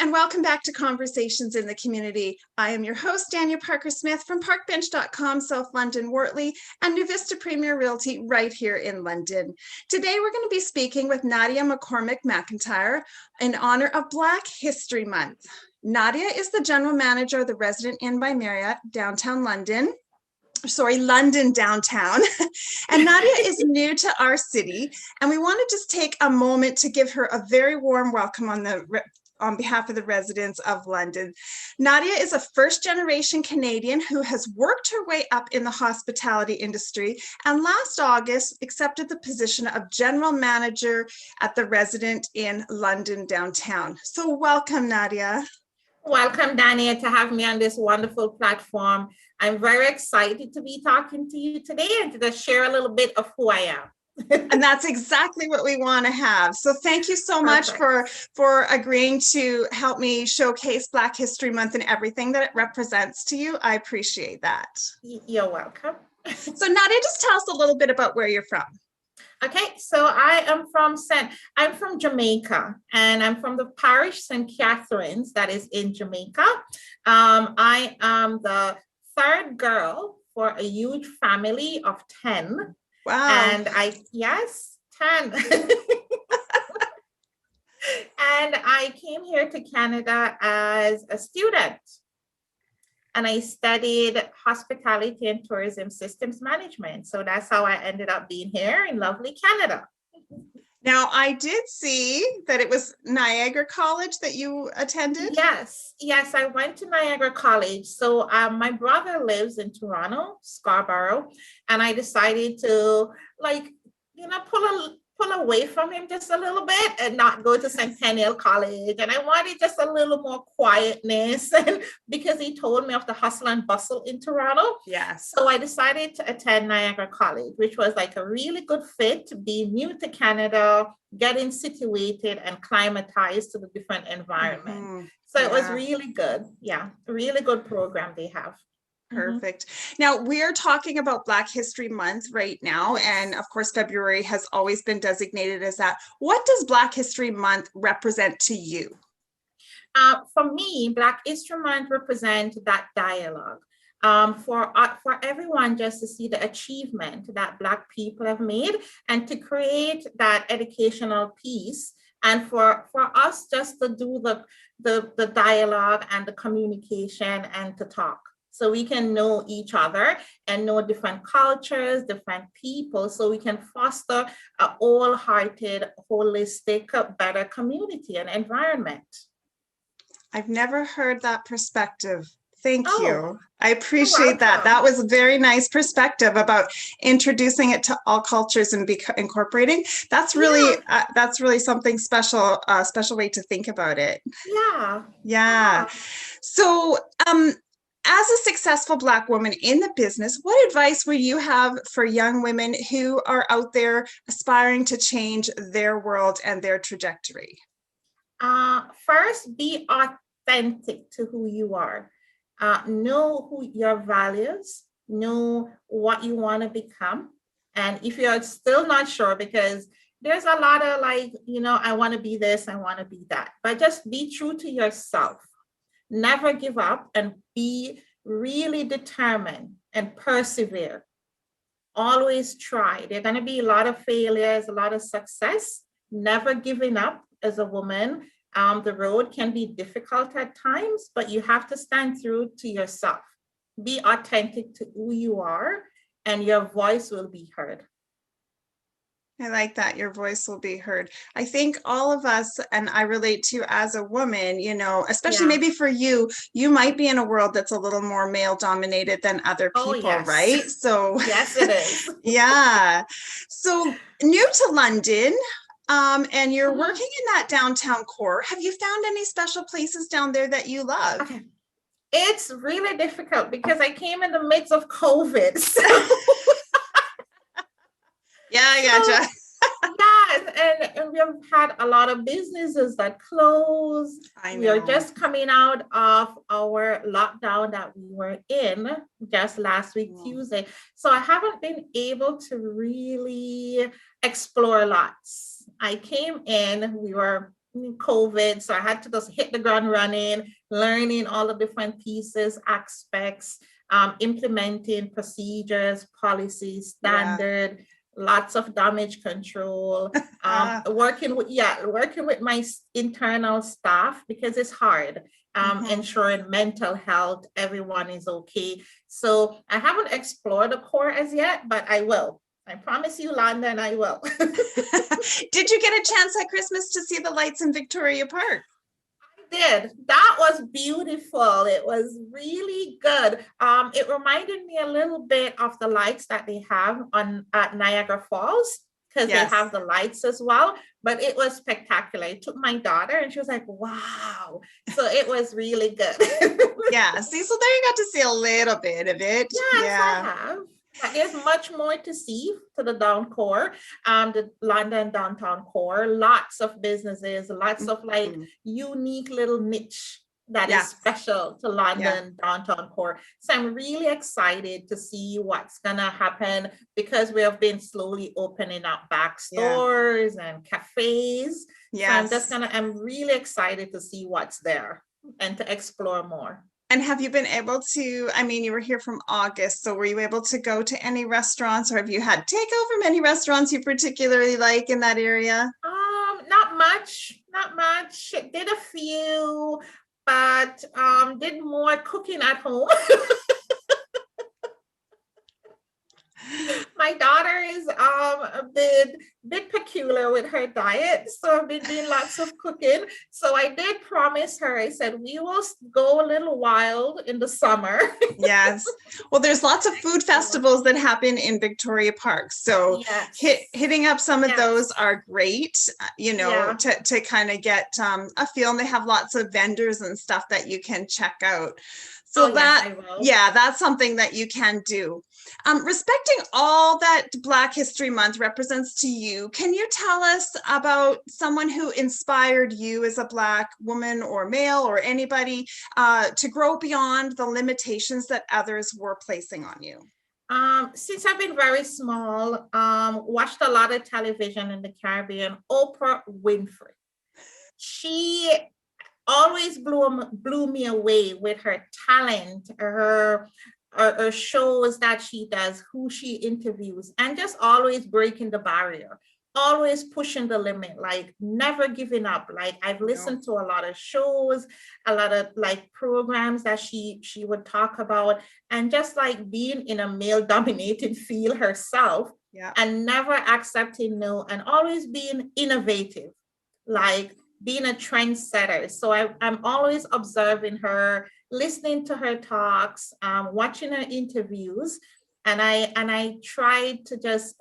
and welcome back to Conversations in the Community. I am your host, Dania Parker-Smith from parkbench.com, South London, Wortley, and New Vista Premier Realty right here in London. Today, we're going to be speaking with Nadia McCormack-McIntyre in honor of Black History Month. Nadia is the General Manager of the Resident Inn by Marriott, London Downtown. And Nadia is new to our city, and we want to just take a moment to give her a very warm welcome on behalf of the residents of London. Nadia is a first-generation Canadian who has worked her way up in the hospitality industry, and last August accepted the position of General Manager at the Resident Inn London Downtown. So welcome, Nadia. Welcome, Dania, to have me on this wonderful platform. I'm very excited to be talking to you today and to just share a little bit of who I am. And that's exactly what we want to have. So thank you so much for agreeing to help me showcase Black History Month and everything that it represents to you. I appreciate that. You're welcome. So Nadia, just tell us a little bit about where you're from. Okay, so I'm from Jamaica, and I'm from the parish St. Catherine's that is in Jamaica. I am the third girl for a huge family of 10. Wow. And 10. And I came here to Canada as a student. And I studied hospitality and tourism systems management. So that's how I ended up being here in lovely Canada. Now, I did see that it was Niagara College that you attended. Yes, I went to Niagara College. So my brother lives in Toronto, Scarborough, and I decided to pull away from him just a little bit and not go to Centennial College. And I wanted just a little more quietness, and because he told me of the hustle and bustle in Toronto. Yes. So I decided to attend Niagara College, which was like a really good fit, being new to Canada, getting situated and climatized to the different environment. Mm-hmm. So it was really good. Yeah, a really good program they have. Perfect. Now, we are talking about Black History Month right now, and of course, February has always been designated as that. What does Black History Month represent to you? For me, Black History Month represents that dialogue. For everyone just to see the achievement that Black people have made and to create that educational piece, and for us just to do the dialogue and the communication and to talk. So we can know each other and know different cultures, different people, so we can foster a wholehearted, holistic, better community and environment. I've never heard that perspective. Thank you. I appreciate that. That was a very nice perspective about introducing it to all cultures and incorporating. That's really something special, a special way to think about it. Yeah. So, as a successful Black woman in the business, what advice would you have for young women who are out there aspiring to change their world and their trajectory? First, be authentic to who you are. Know who your values, know what you want to become. And if you're still not sure, because there's a lot of I want to be this, I want to be that, but just be true to yourself. Never give up and be really determined and persevere. Always try. There are going to be a lot of failures, a lot of success. Never giving up as a woman. The road can be difficult at times, but you have to stand through to yourself. Be authentic to who you are, and your voice will be heard. I like that. Your voice will be heard. I think all of us, and I relate to as a woman, especially maybe for you, you might be in a world that's a little more male dominated than other people, right? So yes, it is. Yeah. So new to London, and you're working in that downtown core. Have you found any special places down there that you love? Okay. It's really difficult because I came in the midst of COVID. So. Yeah, I gotcha. Yes, and we've had a lot of businesses that closed. We are just coming out of our lockdown that we were in just last week, Tuesday. So I haven't been able to really explore lots. I came in, we were COVID. So I had to just hit the ground running, learning all the different pieces, aspects, implementing procedures, policies, standard, lots of damage control, working with my internal staff because it's hard, ensuring mental health, everyone is okay. So I haven't explored the core as yet, but I will. I promise you, London, I will. Did you get a chance at Christmas to see the lights in Victoria Park? Did. That was beautiful. It was really good. It reminded me a little bit of the lights that they have at Niagara Falls, because they have the lights as well. But it was spectacular. I took my daughter and she was like, wow. So it was really good. Yeah. See, so there you got to see a little bit of it. Yes, I have. There's much more to see to the down core, the London downtown core, lots of businesses, lots of like unique little niche that is special to London downtown core. So I'm really excited to see what's gonna happen, because we have been slowly opening up back stores and cafes. So I'm really excited to see what's there and to explore more. And have you been able to, I mean, you were here from August, so were you able to go to any restaurants, or have you had takeover from any restaurants you particularly like in that area? Not much. Did a few, but did more cooking at home. My daughter is a bit peculiar with her diet, so I've been doing lots of cooking. So I did promise her, I said, we will go a little wild in the summer. Yes. Well, there's lots of food festivals that happen in Victoria Park. So hitting up some of those are great, to kind of get a feel, and they have lots of vendors and stuff that you can check out. So that's something that you can do. Respecting all that Black History Month represents to you, can you tell us about someone who inspired you as a Black woman or male or anybody to grow beyond the limitations that others were placing on you? Since I've been very small, watched a lot of television in the Caribbean. Oprah Winfrey. She always blew me away with her talent, her shows that she does, who she interviews, and just always breaking the barrier, always pushing the limit, like never giving up. Like I've listened to a lot of shows, a lot of like programs that she would talk about, and just like being in a male dominated field herself, and never accepting no, and always being innovative, like being a trendsetter. So I'm always observing her, listening to her talks, watching her interviews, and I tried to just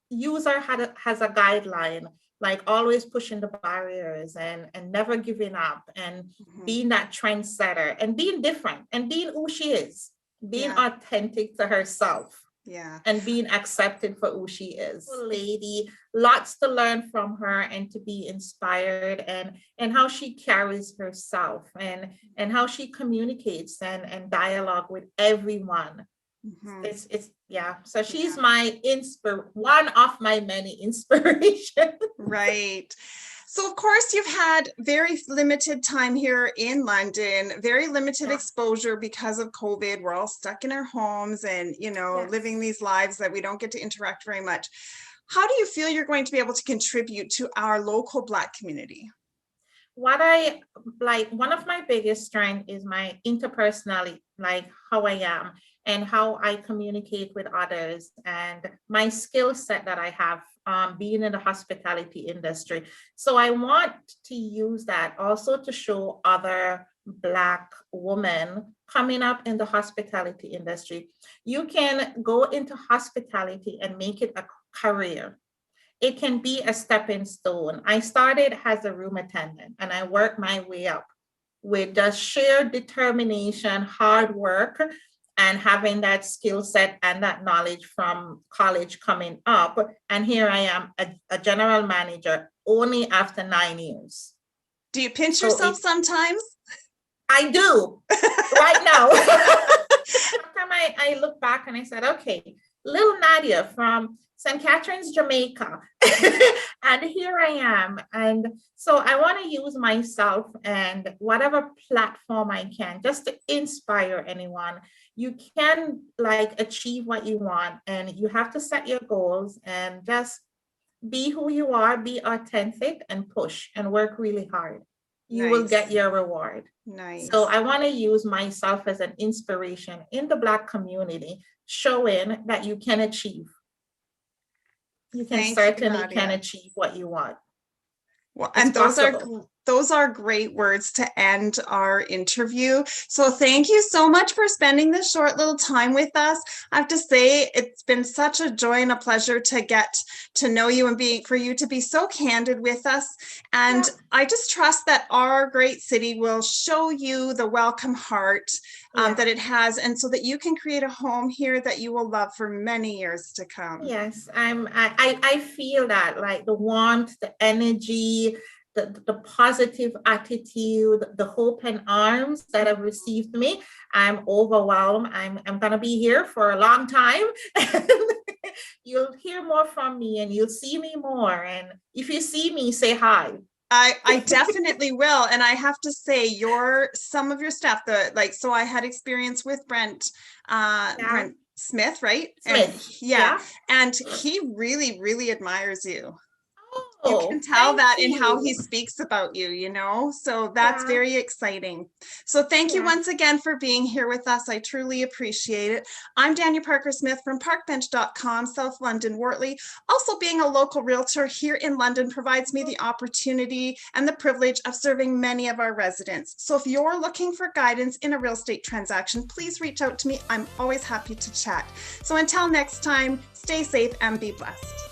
use her as a guideline, like always pushing the barriers and never giving up, and being that trendsetter and being different and being who she is, being authentic to herself. And being accepted for who she is. Lady, lots to learn from her and to be inspired, and how she carries herself and how she communicates and dialogue with everyone. So she's my one of my many inspirations. Right. So of course you've had very limited time here in London, very limited exposure because of COVID. We're all stuck in our homes and, living these lives that we don't get to interact very much. How do you feel you're going to be able to contribute to our local Black community? What I like, one of my biggest strengths is my interpersonality, like how I am and how I communicate with others, and my skill set that I have being in the hospitality industry. So I want to use that also to show other Black women coming up in the hospitality industry. You can go into hospitality and make it a career. It can be a stepping stone. I started as a room attendant and I worked my way up with just sheer determination, hard work, and having that skill set and that knowledge from college coming up. And here I am, a general manager, only after 9 years. Do you pinch yourself sometimes? I do, right now. Sometimes I look back and I said, okay, little Nadia from St. Catharines, Jamaica. And here I am. And so I want to use myself and whatever platform I can just to inspire anyone. You can like achieve what you want, and you have to set your goals and just be who you are, be authentic, and push and work really hard. You will get your reward. Nice. So I want to use myself as an inspiration in the Black community, showing that you can achieve. You can certainly can achieve what you want. Well, and those are great words to end our interview. So thank you so much for spending this short little time with us. I have to say, it's been such a joy and a pleasure to get to know you and for you to be so candid with us. And I just trust that our great city will show you the welcome heart that it has, and so that you can create a home here that you will love for many years to come. Yes, I feel that, like the warmth, the energy, the positive attitude, the hope and arms that have received me. I'm overwhelmed. I'm gonna be here for a long time. You'll hear more from me and you'll see me more. And if you see me, say hi. I definitely will. And I have to say, some of your staff, so I had experience with Brent Smith, right? Smith. And he really, really admires you. Oh, you can tell that in how he speaks about you, so that's very exciting. So thank you once again for being here with us. I truly appreciate it. I'm Dania Parker-Smith from parkbench.com, South London, Wortley. Also, being a local realtor here in London provides me the opportunity and the privilege of serving many of our residents. So if you're looking for guidance in a real estate transaction, please reach out to me. I'm always happy to chat. So until next time, stay safe and be blessed.